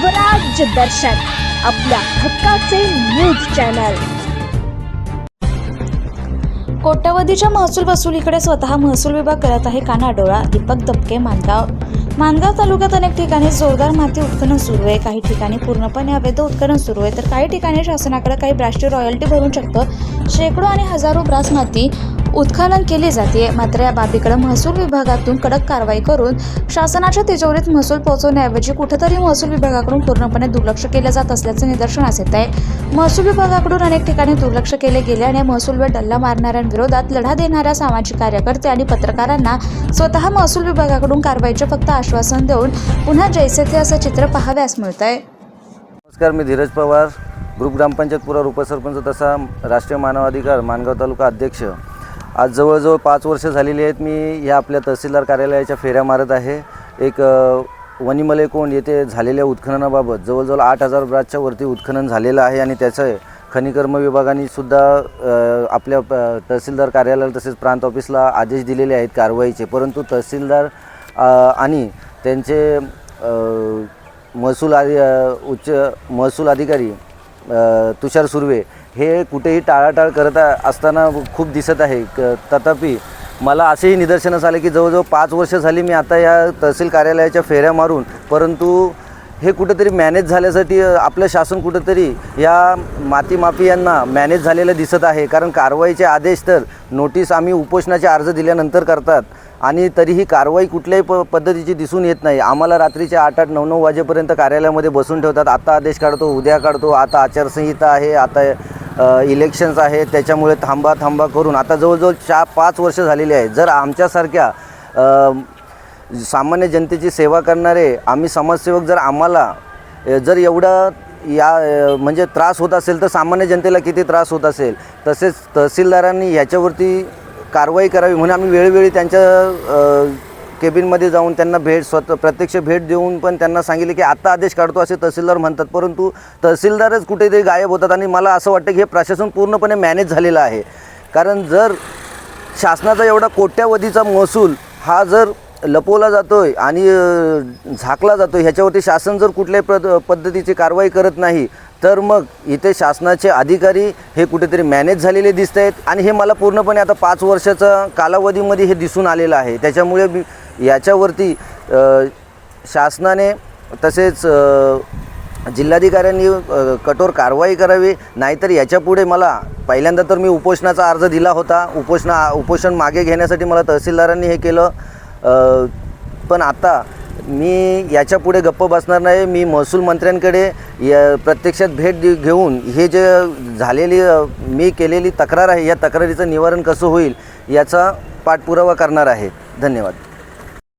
स्वराज्य दर्शन आपल्या हक्काचे न्यूज चॅनल। कोट्यवधीच्या महसूल वसुलीकडे स्वतः महसूल विभाग करत आहे कानाडोळा। दीपक दबके, मानगाव तालुक्यात अनेक ठिकाणी जोरदार माती उत्खनन सुरू आहे। काही ठिकाणी पूर्णपणे अवैध उत्खनन सुरू आहे, तर काही ठिकाणी शासनाकडे काही ब्रासची रॉयल्टी भरून चक्क शेकडो आणि हजारो ब्रास माती उत्खनन केली जाते। मात्र या बाबीकडे महसूल विभागातून कडक कारवाई करून शासनाच्या तिजोरीत महसूल पोहोचवण्याऐवजी कुठेतरी महसूल विभागाकडून पूर्णपणे दुर्लक्ष केले जात असल्याचे निदर्शनास येत आहे। महसूल विभागाकडून अनेक ठिकाणी दुर्लक्ष केले गेले आणि महसूलवर डल्ला मारणाऱ्यांविरोधात लढा देणाऱ्या सामाजिक कार्यकर्ते आणि पत्रकारांना स्वतः महसूल विभागाकडून कारवाईचे फक्त आश्वासन देऊन पुन्हा जैसे थे असे चित्र पाहाव्यास मिळत आहे। नमस्कार, मी धीरज पवार, ग्रुप ग्रामपंचायत पुरा उपसरपंच तथा राष्ट्रीय मानव अधिकार मानगाव तालुका अध्यक्ष। आज जवळजवळ 5 वर्ष झालेली आहेत मी या आपल्या तहसीलदार कार्यालयाच्या फेऱ्या मारत आहे। एक वनिमले कोंड येथे झालेल्या उत्खननाबाबत जवळजवळ 8000 ब्रासच्या वरती उत्खनन झालेलं आहे आणि त्याचं खनिकर्म विभागाने सुद्धा आपल्या तहसीलदार कार्यालयाला तसेच प्रांत ऑफिसला आदेश दिलेले आहेत कारवाईचे, परंतु तहसीलदार आणि त्यांचे उच्च महसूल अधिकारी तुषार सुर्वे हे कुठेही टाळाटाळ करत असताना खूप दिसत आहे। तथापि मला असेही निदर्शनास आले की जवळजवळ 5 वर्ष झाली मी आता या तहसील कार्यालयाच्या फेऱ्या मारून, परंतु हे कुठेतरी मॅनेज झाल्यासाठी आपलं शासन कुठेतरी या माती माफियांना मॅनेज झालेलं दिसत आहे। कारण कारवाईचे आदेश तर नोटीस आम्ही उपोषणाचे अर्ज दिल्यानंतर करतात आणि तरीही कारवाई कुठल्याही पद्धतीची दिसून येत नाही। आम्हाला रात्रीचे 8-8, 9-9 वाजेपर्यंत कार्यालयामध्ये बसून ठेवतात। आता आदेश काढतो, उद्या काढतो, आता आचारसंहिता आहे, आता इलेक्शन्स आहे, त्याच्यामुळे थांबा करून आता जवळजवळ 4-5 वर्ष झालेली आहे। जर आमच्यासारख्या सामान्य जनतेची सेवा करणारे आम्ही समाजसेवक जर आम्हाला जर एवढा म्हणजे त्रास होत असेल तर सामान्य जनतेला किती त्रास होत असेल। तसेच तहसीलदारांनी याच्यावरती कारवाई करावी म्हणून आम्ही वेळोवेळी त्यांच्या केबिनमध्ये जाऊन त्यांना प्रत्यक्ष भेट देऊन पण त्यांना सांगितले की आत्ता आदेश काढतो असे तहसीलदार म्हणतात, परंतु तहसीलदारच कुठेतरी गायब होतात आणि मला असं वाटतं की हे प्रशासन पूर्णपणे मॅनेज झालेलं आहे। कारण जर शासनाचा एवढा कोट्यावधीचा महसूल हा जर लपवला जातोय आणि झाकला जातोय, ह्याच्यावरती शासन जर कुठल्याही पद्धतीची कारवाई करत नाही तर मग इथे शासनाचे अधिकारी हे कुठेतरी मॅनेज झालेले दिसत आहेत आणि हे मला पूर्णपणे आता 5 वर्षाचा कालावधीमध्ये हे दिसून आलेलं आहे। त्याच्यामुळे याच्यावरती शासनाने तसेच जिल्हाधिकाऱ्यांनी कठोर कारवाई करावी, नाहीतर याच्यापुढे मला पहिल्यांदा तर मी उपोषणाचा अर्ज दिला होता। उपोषण मागे घेण्यासाठी मला तहसीलदारांनी हे केलं, पण आता मी याच्यापुढे गप्प बसणार नाही। मी महसूल मंत्र्यांकडे प्रत्यक्षात भेट घेऊन हे जे मी केलेली तक्रार आहे या तक्रारीचं निवारण कसं होईल याचा पाठपुरावा करणार आहे। धन्यवाद।